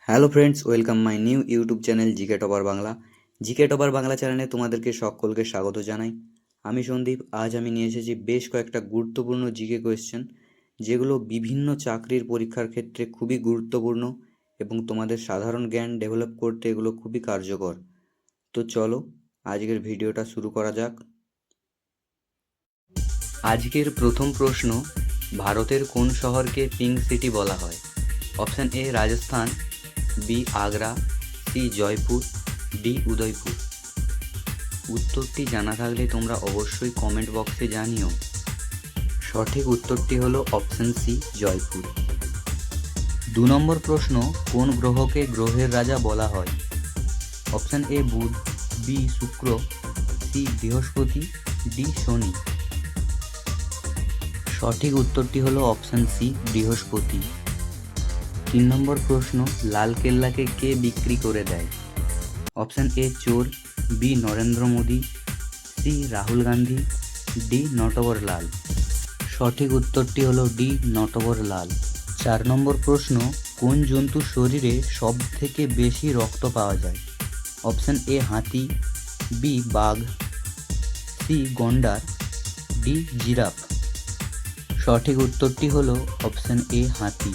Hello friends, welcome my new YouTube channel GK topper Bangla. GK topper Bangla চ্যানেলে তোমাদেরকে সকলকে স্বাগত জানাই। আমি সন্দীপ। আজ আমি নিয়ে এসেছি বেশ কয়েকটা গুরুত্বপূর্ণ জিকে কোয়েশ্চেন, যেগুলো বিভিন্ন চাকরির পরীক্ষার ক্ষেত্রে খুবই গুরুত্বপূর্ণ এবং তোমাদের সাধারণ জ্ঞান ডেভেলপ করতে এগুলো খুবই কার্যকর। তো চলো আজকের ভিডিওটা শুরু করা যাক। আজকের প্রথম প্রশ্ন, ভারতের কোন শহরকে পিঙ্ক সিটি বলা হয়? Option A Rajasthan, B Agra, C Jaipur, D Udaipur. উত্তরটি জানা থাকলে তোমরা অবশ্যই কমেন্ট বক্সে জানিও। সঠিক উত্তরটি হলো অপশান সি জয়পুর। 2 নম্বর প্রশ্ন, কোন গ্রহকে গ্রহের রাজা বলা হয়? অপশান এ বুধ, বি শুক্র, সি বৃহস্পতি, ডি শনি। সঠিক উত্তরটি হলো অপশান সি বৃহস্পতি। 3 নম্বর প্রশ্ন, লাল কেল্লাকে কে বিক্রি করে দেয়? অপশান এ চোর, B Narendra Modi, C Rahul Gandhi, D Natwar Lal. সঠিক উত্তরটি হলো ডি নটবর লাল। 4 নম্বর প্রশ্ন, কোন জন্তুর শরীরে সব থেকে বেশি রক্ত পাওয়া যায়? অপশান এ হাতি, বি বাঘ, সি গন্ডার, ডি জিরাফ। সঠিক উত্তরটি হলো অপশান এ হাতি।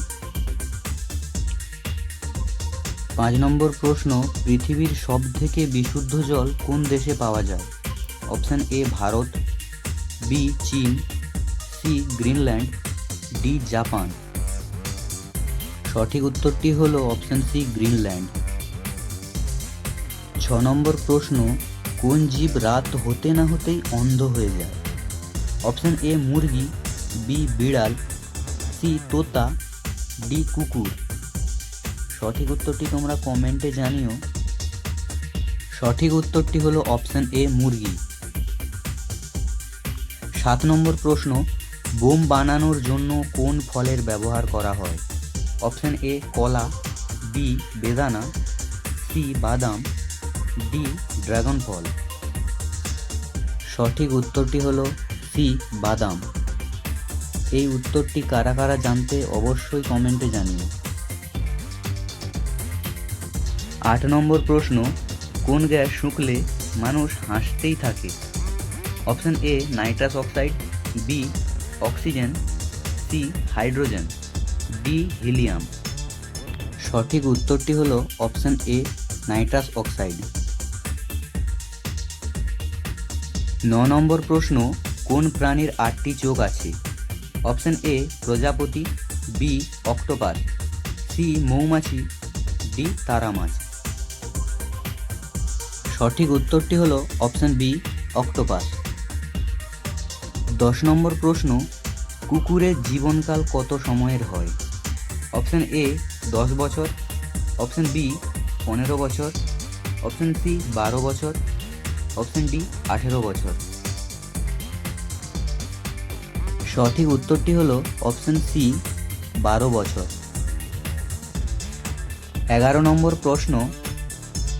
5 নম্বর প্রশ্ন, পৃথিবীর সব থেকে বিশুদ্ধ জল কোন দেশে পাওয়া যায়? অপশান এ ভারত, বি চীন, সি গ্রিনল্যান্ড, ডি জাপান। সঠিক উত্তরটি হলো অপশান সি গ্রিনল্যান্ড। 6 নম্বর প্রশ্ন, কোন জীব রাত হতে না হতেই অন্ধ হয়ে যায়? অপশান এ মুরগি, বি বিড়াল, সি তোতা, ডি কুকুর। সঠিক উত্তরটি তোমরা কমেন্টে জানিও। সঠিক উত্তরটি হলো অপশান এ মুরগি। 7 নম্বর প্রশ্ন, বোম বানানোর জন্য কোন ফলের ব্যবহার করা হয়? অপশান এ কলা, বি বেদানা, সি বাদাম, ডি ড্রাগন ফল। সঠিক উত্তরটি হলো সি বাদাম। এই উত্তরটি কারা কারা জানতে অবশ্যই কমেন্টে জানিও। 8 নম্বর প্রশ্ন, কোন গ্যাস শুকলে মানুষ হাসতেই থাকে? Option A nitrous oxide, B oxygen, C hydrogen, D helium. সঠিক উত্তরটি হলো অপশান এ নাইট্রাস অক্সাইড। 9 নম্বর প্রশ্ন, কোন প্রাণীর 8টি চোখ আছে? অপশান এ প্রজাপতি, বি অক্টোপাস, সি মৌমাছি, ডি তারা মাছ। সঠিক উত্তরটি হলো অপশান বি অক্টোপাস। 10 নম্বর প্রশ্ন, কুকুরের জীবনকাল কত সময়ের হয়? অপশান এ 10 বছর, অপশান বি 15 বছর, অপশান সি 12 বছর, অপশান ডি 18 বছর। সঠিক উত্তরটি হলো অপশান সি 12 বছর। 11 নম্বর প্রশ্ন,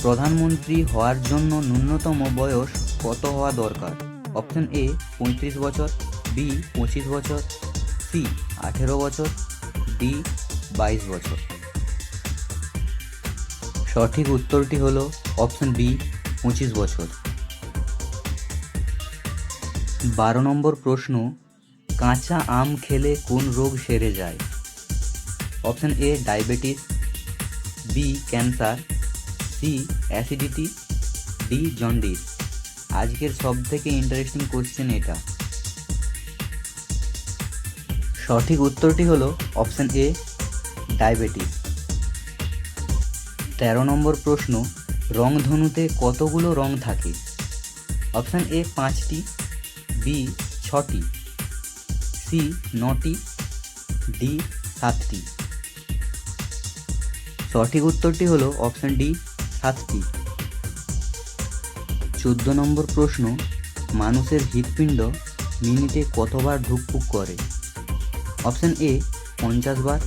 প্রধানমন্ত্রী হওয়ার জন্য ন্যূনতম বয়স কত হওয়া দরকার? অপশান এ 35 বছর, বি 25 বছর, সি 18 বছর, ডি 22 বছর। সঠিক উত্তরটি হলো অপশান বি 25 বছর। 12 নম্বর প্রশ্ন, কাঁচা আম খেলে কোন রোগ সেরে যায়? Option A diabetes, B cancer, C acidity, D jaundice. আজকের সব থেকে ইন্টারেস্টিং কোশ্চেন এটা। সঠিক উত্তরটি হলো অপশান এ ডায়াবেটিস। 13 নম্বর প্রশ্ন, রংধনুতে কতগুলো রং থাকে? অপশান এ 5টি, বি 6টি, সি 9টি, ডি 7টি। সঠিক উত্তরটি হলো অপশান ডি 7টি। 14 নম্বর প্রশ্ন, মানুষের হৃৎপিণ্ড মিনিটে কতবার ধুকপুক করে? অপশান এ 50 বার,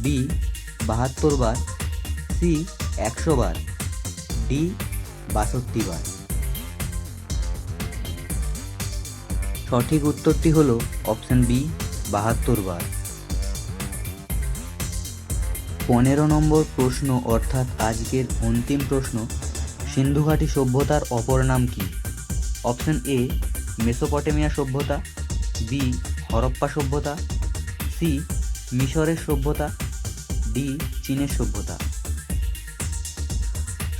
বি 72 বার, সি 100 বার, ডি 62 বার। সঠিক উত্তরটি হলো অপশান বি 72 বার। 15 নম্বর প্রশ্ন অর্থাৎ আজকের অন্তিম প্রশ্ন, সিন্ধু ঘাটি সভ্যতার অপর নাম কি? অপশন এ মেসোপটেমিয়া সভ্যতা, বি হরপ্পা সভ্যতা, সি মিশরের সভ্যতা, ডি চীনের সভ্যতা।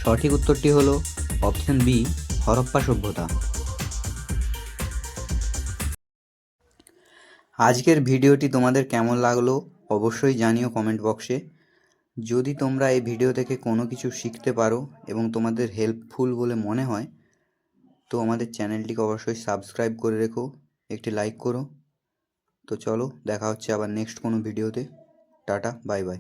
সঠিক উত্তরটি হলো অপশন বি হরপ্পা সভ্যতা। আজকের ভিডিওটি তোমাদের কেমন লাগলো অবশ্যই জানিও কমেন্ট বক্সে। যদি তোমরা এই ভিডিও থেকে কোনো কিছু শিখতে পারো এবং তোমাদের হেল্পফুল বলে মনে হয় তো আমাদের চ্যানেলটিকে অবশ্যই সাবস্ক্রাইব করে রেখো, একটি লাইক করো। তো চলো দেখা হচ্ছে আবার নেক্সট কোনো ভিডিওতে। Tata, bye bye.